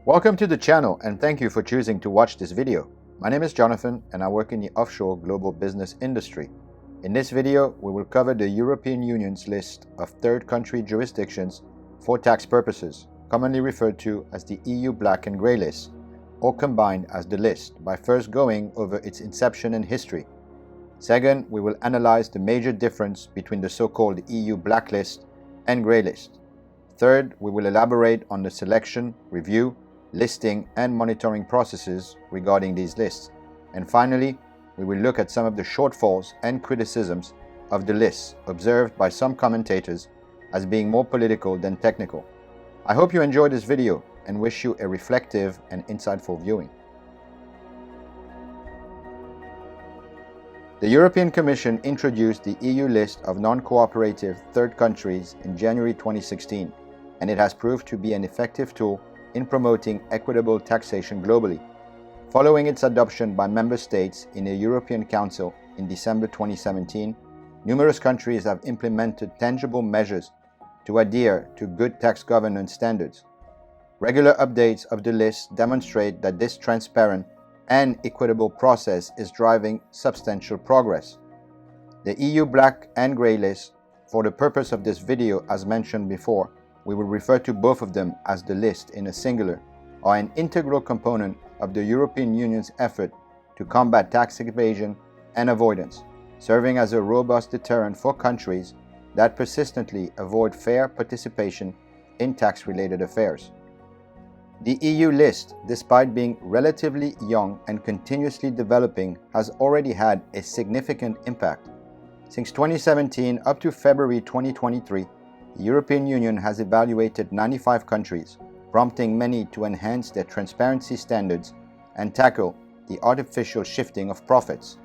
Welcome to the channel and thank you for choosing to watch this video. My name is Jonathan and I work in the offshore global business industry. In this video, we will cover the European Union's list of third country jurisdictions for tax purposes, commonly referred to as the EU Black and Grey List, or combined as the list, by first going over its inception and history. Second, we will analyze the major difference between the so-called EU Black List and Grey List. Third, we will elaborate on the selection, review, listing and monitoring processes regarding these lists. And finally, we will look at some of the shortfalls and criticisms of the lists observed by some commentators as being more political than technical. I hope you enjoyed this video and wish you a reflective and insightful viewing. The European Commission introduced the EU list of non-cooperative third countries in January 2016, and it has proved to be an effective tool in promoting equitable taxation globally. Following its adoption by member states in the European Council in December 2017, numerous countries have implemented tangible measures to adhere to good tax governance standards. Regular updates of the list demonstrate that this transparent and equitable process is driving substantial progress. The EU Black and Grey List, for the purpose of this video as mentioned before, we will refer to both of them as the list in a singular, are an integral component of the European Union's effort to combat tax evasion and avoidance, serving as a robust deterrent for countries that persistently avoid fair participation in tax-related affairs. The EU list, despite being relatively young and continuously developing, has already had a significant impact. Since 2017 up to February 2023, the European Union has evaluated 95 countries, prompting many to enhance their transparency standards and tackle the artificial shifting of profits.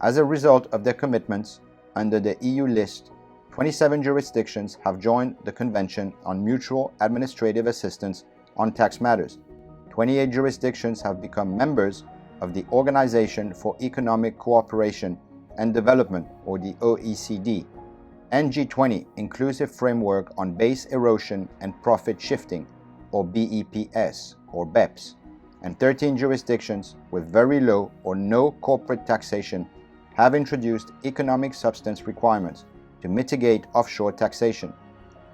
As a result of their commitments, under the EU list, 27 jurisdictions have joined the Convention on Mutual Administrative Assistance on Tax Matters. 28 jurisdictions have become members of the Organization for Economic Cooperation and Development, or the OECD, and G20 Inclusive Framework on Base Erosion and Profit Shifting, or BEPS, or BEPS, and 13 jurisdictions with very low or no corporate taxation have introduced economic substance requirements to mitigate offshore taxation.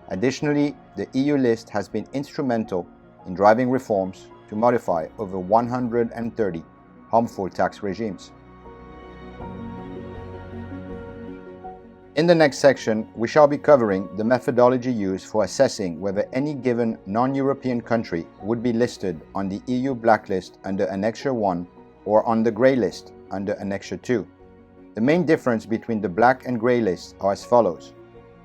Additionally, the EU list has been instrumental in driving reforms to modify over 130 harmful tax regimes. In the next section, we shall be covering the methodology used for assessing whether any given non-European country would be listed on the EU blacklist under Annexure 1 or on the Grey List under Annexure 2. The main difference between the Black and Grey lists are as follows.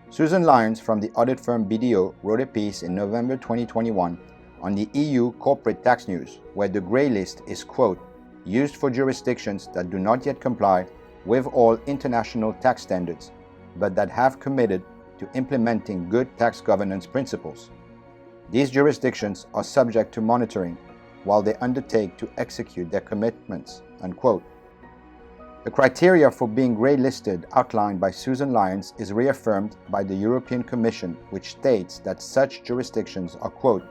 Susan Lyons from the audit firm BDO wrote a piece in November 2021 on the EU Corporate Tax News, where the Grey List is, quote, used for jurisdictions that do not yet comply with all international tax standards, but that have committed to implementing good tax governance principles. These jurisdictions are subject to monitoring while they undertake to execute their commitments, unquote. The criteria for being grey listed outlined by Susan Lyons is reaffirmed by the European Commission, which states that such jurisdictions are, quote,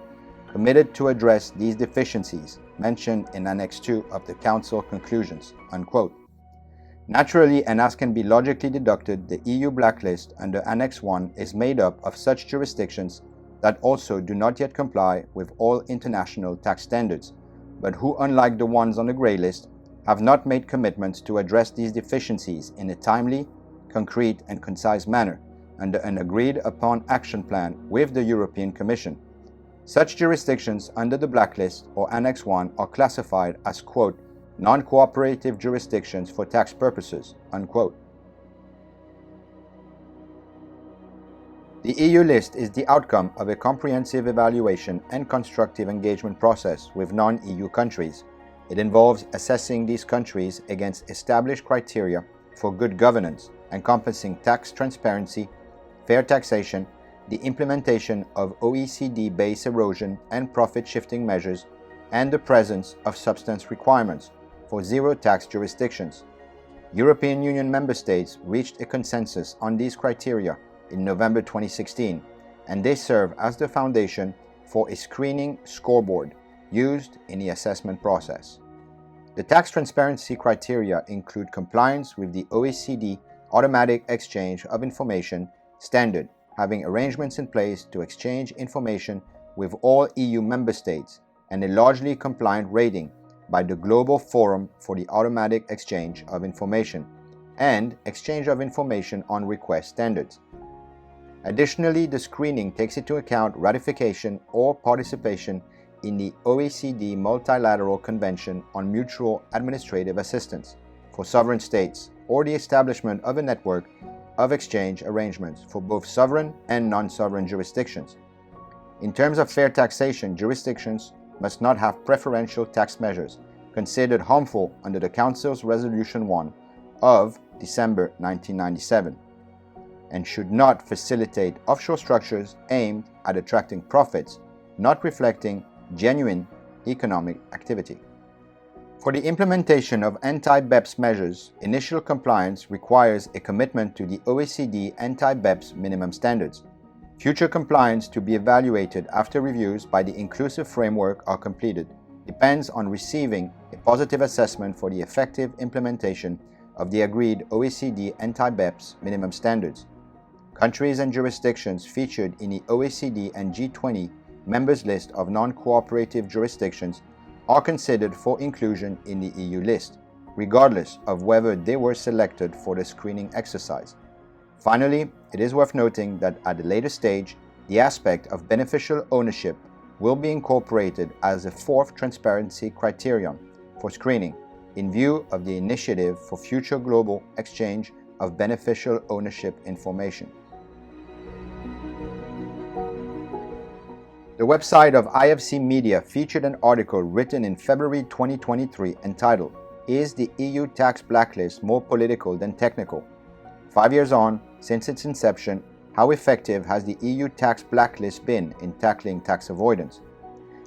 committed to address these deficiencies mentioned in Annex 2 of the Council conclusions, unquote. Naturally, and as can be logically deducted, the EU blacklist under Annex 1 is made up of such jurisdictions that also do not yet comply with all international tax standards, but who, unlike the ones on the Grey List, have not made commitments to address these deficiencies in a timely, concrete and concise manner under an agreed-upon action plan with the European Commission. Such jurisdictions under the blacklist or Annex 1 are classified as, quote, non-cooperative jurisdictions for tax purposes, unquote. The EU list is the outcome of a comprehensive evaluation and constructive engagement process with non-EU countries. It involves assessing these countries against established criteria for good governance, encompassing tax transparency, fair taxation, the implementation of OECD base erosion and profit shifting measures, and the presence of substance requirements for zero tax jurisdictions. European Union member states reached a consensus on these criteria in November 2016, and they serve as the foundation for a screening scoreboard used in the assessment process. The tax transparency criteria include compliance with the OECD Automatic Exchange of Information standard, having arrangements in place to exchange information with all EU member states, and a largely compliant rating by the Global Forum for the Automatic Exchange of Information and Exchange of Information on Request standards. Additionally, the screening takes into account ratification or participation in the OECD Multilateral Convention on Mutual Administrative Assistance for sovereign states, or the establishment of a network of exchange arrangements for both sovereign and non-sovereign jurisdictions. In terms of fair taxation, jurisdictions must not have preferential tax measures considered harmful under the Council's Resolution 1 of December 1997, and should not facilitate offshore structures aimed at attracting profits not reflecting genuine economic activity. For the implementation of anti-BEPS measures, initial compliance requires a commitment to the OECD anti-BEPS minimum standards. Future compliance to be evaluated after reviews by the inclusive framework are completed depends on receiving a positive assessment for the effective implementation of the agreed OECD anti-BEPS minimum standards. Countries and jurisdictions featured in the OECD and G20 members list of non-cooperative jurisdictions are considered for inclusion in the EU list, regardless of whether they were selected for the screening exercise. Finally, it is worth noting that at a later stage, the aspect of beneficial ownership will be incorporated as a fourth transparency criterion for screening in view of the initiative for future global exchange of beneficial ownership information. The website of IFC Media featured an article written in February 2023 entitled, "Is the EU Tax Blacklist More Political Than Technical? 5 years on, since its inception, how effective has the EU tax blacklist been in tackling tax avoidance?"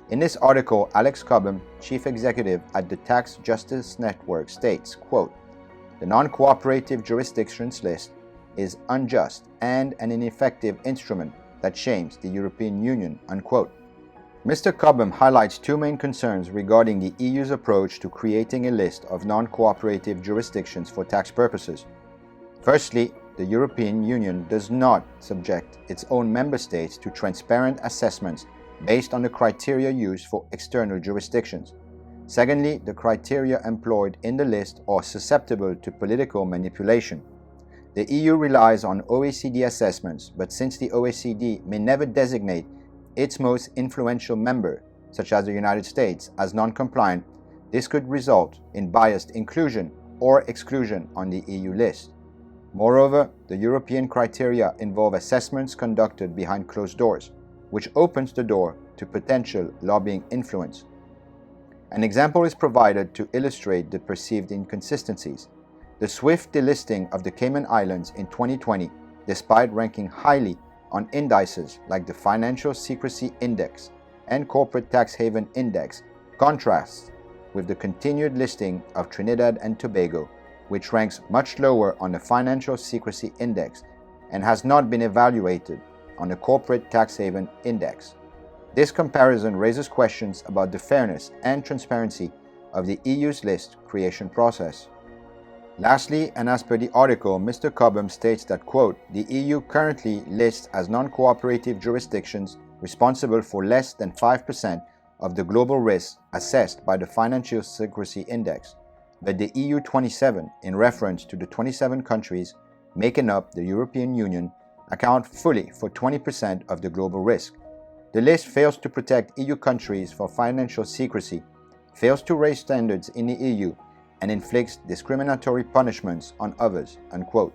In this article, Alex Cobham, chief executive at the Tax Justice Network, states, quote, "The non-cooperative jurisdictions list is unjust and an ineffective instrument that shames the European Union," unquote. Mr. Cobham highlights two main concerns regarding the EU's approach to creating a list of non-cooperative jurisdictions for tax purposes. Firstly, the European Union does not subject its own member states to transparent assessments based on the criteria used for external jurisdictions. Secondly, the criteria employed in the list are susceptible to political manipulation. The EU relies on OECD assessments, but since the OECD may never designate its most influential member, such as the United States, as non-compliant, this could result in biased inclusion or exclusion on the EU list. Moreover, the European criteria involve assessments conducted behind closed doors, which opens the door to potential lobbying influence. An example is provided to illustrate the perceived inconsistencies. The swift delisting of the Cayman Islands in 2020, despite ranking highly on indices like the Financial Secrecy Index and Corporate Tax Haven Index, contrasts with the continued listing of Trinidad and Tobago, which ranks much lower on the Financial Secrecy Index and has not been evaluated on the Corporate Tax Haven Index. This comparison raises questions about the fairness and transparency of the EU's list creation process. Lastly, and as per the article, Mr. Cobham states that, quote, "The EU currently lists as non-cooperative jurisdictions responsible for less than 5% of the global risks assessed by the Financial Secrecy Index, but the EU 27, in reference to the 27 countries making up the European Union, account fully for 20% of the global risk. The list fails to protect EU countries for financial secrecy, fails to raise standards in the EU, and inflicts discriminatory punishments on others," unquote.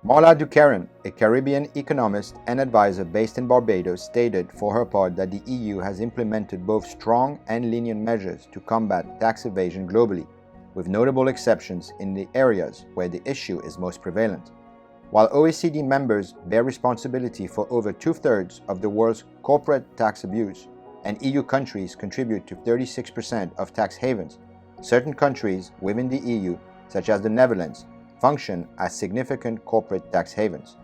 Marla Ducaron, a Caribbean economist and advisor based in Barbados, stated for her part that the EU has implemented both strong and lenient measures to combat tax evasion globally, with notable exceptions in the areas where the issue is most prevalent. While OECD members bear responsibility for over 2/3 of the world's corporate tax abuse, and EU countries contribute to 36% of tax havens, certain countries within the EU, such as the Netherlands, function as significant corporate tax havens.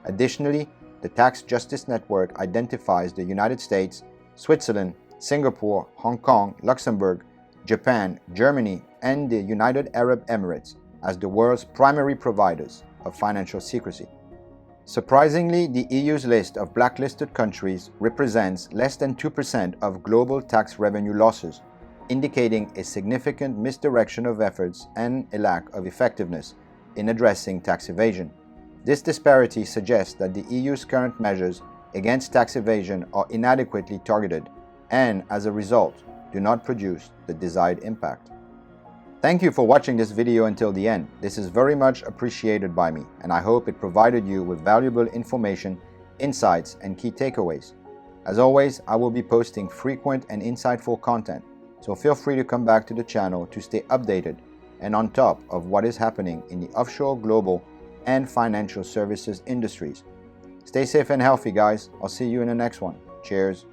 Additionally, the Tax Justice Network identifies the United States, Switzerland, Singapore, Hong Kong, Luxembourg, Japan, Germany, and the United Arab Emirates as the world's primary providers of financial secrecy. Surprisingly, the EU's list of blacklisted countries represents less than 2% of global tax revenue losses, indicating a significant misdirection of efforts and a lack of effectiveness in addressing tax evasion. This disparity suggests that the EU's current measures against tax evasion are inadequately targeted and, as a result, do not produce the desired impact. Thank you for watching this video until the end. This is very much appreciated by me, and I hope it provided you with valuable information, insights, and key takeaways. As always, I will be posting frequent and insightful content, so feel free to come back to the channel to stay updated and on top of what is happening in the offshore, global, and financial services industries. Stay safe and healthy, guys. I'll see you in the next one. Cheers.